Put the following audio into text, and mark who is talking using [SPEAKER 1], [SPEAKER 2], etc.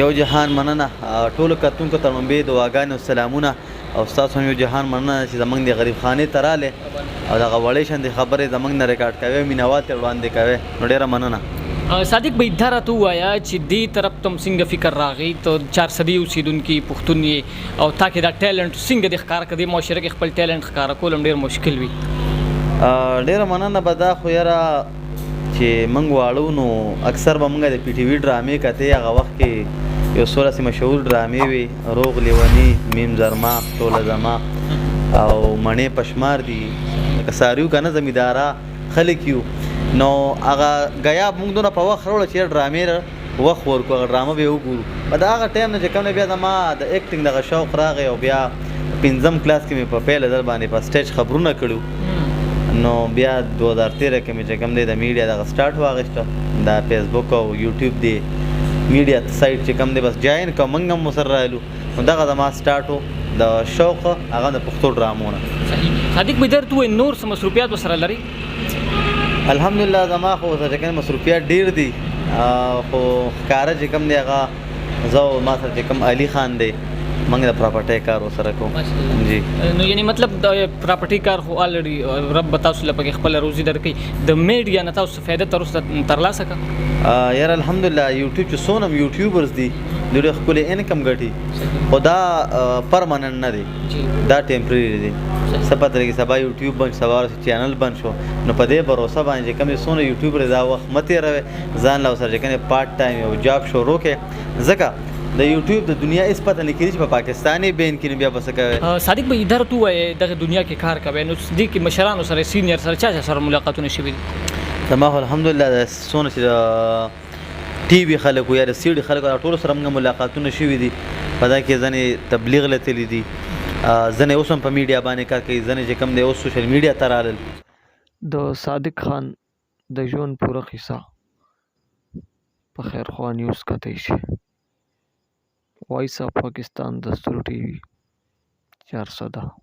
[SPEAKER 1] یو جهان مننه ټولو کتونکو ته منبې دعاګانې او سلامونه او ستاسو هم یو جهان مننه چې زموږ د غریب خانې ته رالی او دغه وړې شاندې خبرې زموږ نه ریکارډ کوئ مینوال ته وړاندې کوئ نو ډېره مننه.
[SPEAKER 2] صادق بھائی دا راته ووایه چې دې طرف ته څنګه فکر راغی ته 400 اوسېدونکي پښتون یې او تا کې دا ټیلنټ څنګه دې ښکاره کړه دې معاشره کې خپل ټیلنټ ښکاره کول هم ډېر مشکل وي.
[SPEAKER 1] ډېره مننه به دا خو یاره چې موږ واړو نو اکثر به موږ د پی ټي وي ډرامې کتې هغه وخت کې یو 16 مشهور ډرامې وي روغ لیوني میم زرما ټوله زما او مڼې پشمار دي لکه ساریو که نه زمینداره خلک یو نو هغه ګیاب موږ دونه په وخت راوړه چې ډرامې وخت ورکړو هغه ډرامه به یې وګورو په د هغه ټایم نه چې کوم بیا زما د ایکټینګ دغه شوق راغی او بیا 5م کلاس کې مې په پیل ځل باندې په سټیج خبرونه کړو نو بیا 2013 کې مې چې کوم دی د میډیا دغه سټارټ واخیسته د فیسبوک او یوټیوب دی میډیا سایټ چې کوم دی بس جاین کوم موږ هم ورسره رالو نو دغه زما سټارټ و د شوق هغه د پښتو ډرامو نه.
[SPEAKER 2] صادق بھائی درته ووایي نور څه مصروفیات ورسره لري؟
[SPEAKER 1] الحمدلله زما خو ورسره چې کوم مصروفیات ډېر دي خو ښکاره چې کوم دی هغه زه او ما سره چې کوم علي خان دی موږ د پراپرټۍ کار ورسره کوو. جی
[SPEAKER 2] نو یعنی مطلب د پراپرټۍ کار خو الریډي رب تاسو له پکې خپل روزي درکوي د میډیا نه تاسو فایده ترلاسه کړه؟
[SPEAKER 1] یاره الحمدلله یوټیوب چې څونه یوټیوبرز دي دوی ډېر ښکلی انکم ګټي خو دا پرمننټ نه دی دا ټیمپرري دی څه پته لګي سبا یوټیوب بند سبا چینل بند شو نو په دې بروسه باندې چې کوم څونه یوټیوبر دا وخت مه تېروئ ځان له ورسره چې کوم پارټ ټایم یو جاب شروع کړئ ځکه د یوټیوب د دنیا هېڅ پته نه کېږي چې په پاکستان یې بین کړي بیا به څه کوئ.
[SPEAKER 2] صادق بھائی ادھر تو وایې دغه دنیا کې کار کوئ نو دې کې مشرانو سره سینیر سره چا سره ملاقاتونه شوي دي؟
[SPEAKER 1] زما خو الحمدلله د څونه چې د ټي وي خلکو یا د سی ډي خلکو ټولو سره موږ ملاقاتونه شوي دي په دا کې ځنې تبلیغ له تللي دي ځنې اوس هم په میډیا باندې کار کوي ځنې چې کوم دی اوس سوشل میډیا ته رالل.
[SPEAKER 3] د صادق خان د ژوند پوره قصه په خیرخوا نیوز کتی شي وایس آف پاکستان دستور ټي وي 410.